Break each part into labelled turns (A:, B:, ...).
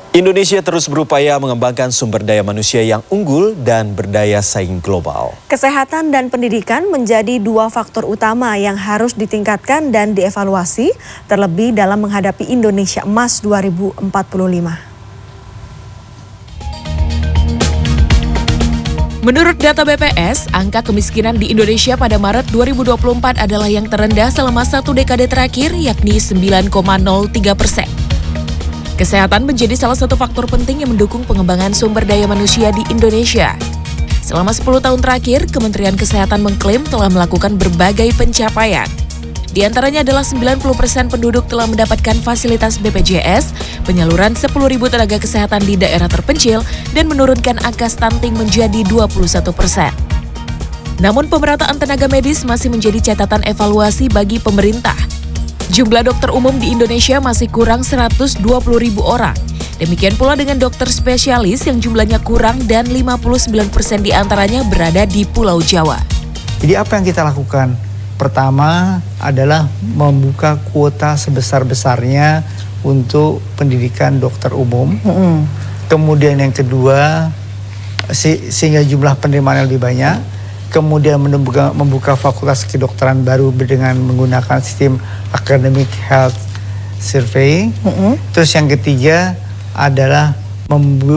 A: Indonesia terus berupaya mengembangkan sumber daya manusia yang unggul dan berdaya saing global.
B: Kesehatan dan pendidikan menjadi dua faktor utama yang harus ditingkatkan dan dievaluasi, terlebih dalam menghadapi Indonesia Emas 2045.
C: Menurut data BPS, angka kemiskinan di Indonesia pada Maret 2024 adalah yang terendah selama satu dekade terakhir, yakni 9,03%. Kesehatan menjadi salah satu faktor penting yang mendukung pengembangan sumber daya manusia di Indonesia. Selama 10 tahun terakhir, Kementerian Kesehatan mengklaim telah melakukan berbagai pencapaian. Di antaranya adalah 90% penduduk telah mendapatkan fasilitas BPJS, penyaluran 10.000 tenaga kesehatan di daerah terpencil, dan menurunkan angka stunting menjadi 21%. Namun pemerataan tenaga medis masih menjadi catatan evaluasi bagi pemerintah. Jumlah dokter umum di Indonesia masih kurang 120.000 orang. Demikian pula dengan dokter spesialis yang jumlahnya kurang dan 59% diantaranya berada di Pulau Jawa.
D: Jadi apa yang kita lakukan? Pertama adalah membuka kuota sebesar-besarnya untuk pendidikan dokter umum. Kemudian yang kedua, sehingga jumlah penerimaan lebih banyak. Kemudian membuka fakultas kedokteran baru dengan menggunakan sistem academic health survey. Terus yang ketiga adalah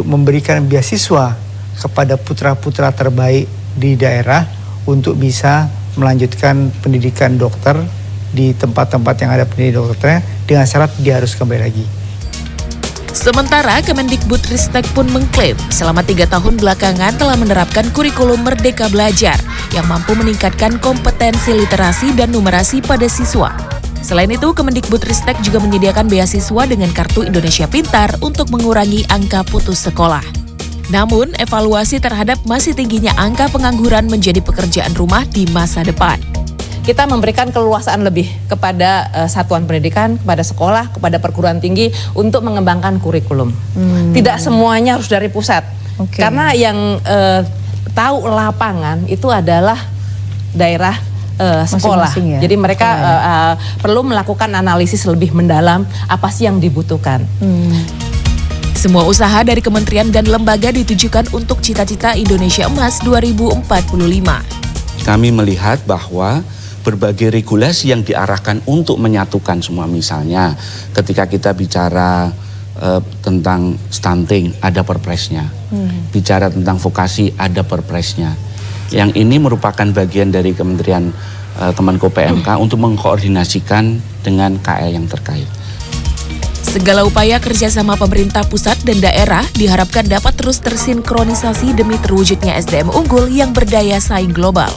D: memberikan beasiswa kepada putra-putra terbaik di daerah untuk bisa melanjutkan pendidikan dokter di tempat-tempat yang ada pendidikan dokternya dengan syarat dia harus kembali lagi.
C: Sementara Kemendikbudristek pun mengklaim selama 3 tahun belakangan telah menerapkan kurikulum Merdeka Belajar yang mampu meningkatkan kompetensi literasi dan numerasi pada siswa. Selain itu, Kemendikbudristek juga menyediakan beasiswa dengan Kartu Indonesia Pintar untuk mengurangi angka putus sekolah. Namun, evaluasi terhadap masih tingginya angka pengangguran menjadi pekerjaan rumah di masa depan.
E: Kita memberikan keleluasaan lebih kepada satuan pendidikan, kepada sekolah, kepada perguruan tinggi untuk mengembangkan kurikulum. Tidak semuanya harus dari pusat. Karena yang tahu lapangan itu adalah daerah sekolah. Ya? Jadi mereka perlu melakukan analisis lebih mendalam apa sih yang dibutuhkan.
C: Semua usaha dari kementerian dan lembaga ditujukan untuk cita-cita Indonesia Emas 2045.
F: Kami melihat bahwa berbagai regulasi yang diarahkan untuk menyatukan semua, misalnya ketika kita bicara tentang stunting ada perpresnya, bicara tentang vokasi ada perpresnya. Yang ini merupakan bagian dari Kementerian Kemenko PMK untuk mengkoordinasikan dengan KL yang terkait.
C: Segala upaya kerjasama pemerintah pusat dan daerah diharapkan dapat terus tersinkronisasi demi terwujudnya SDM unggul yang berdaya saing global.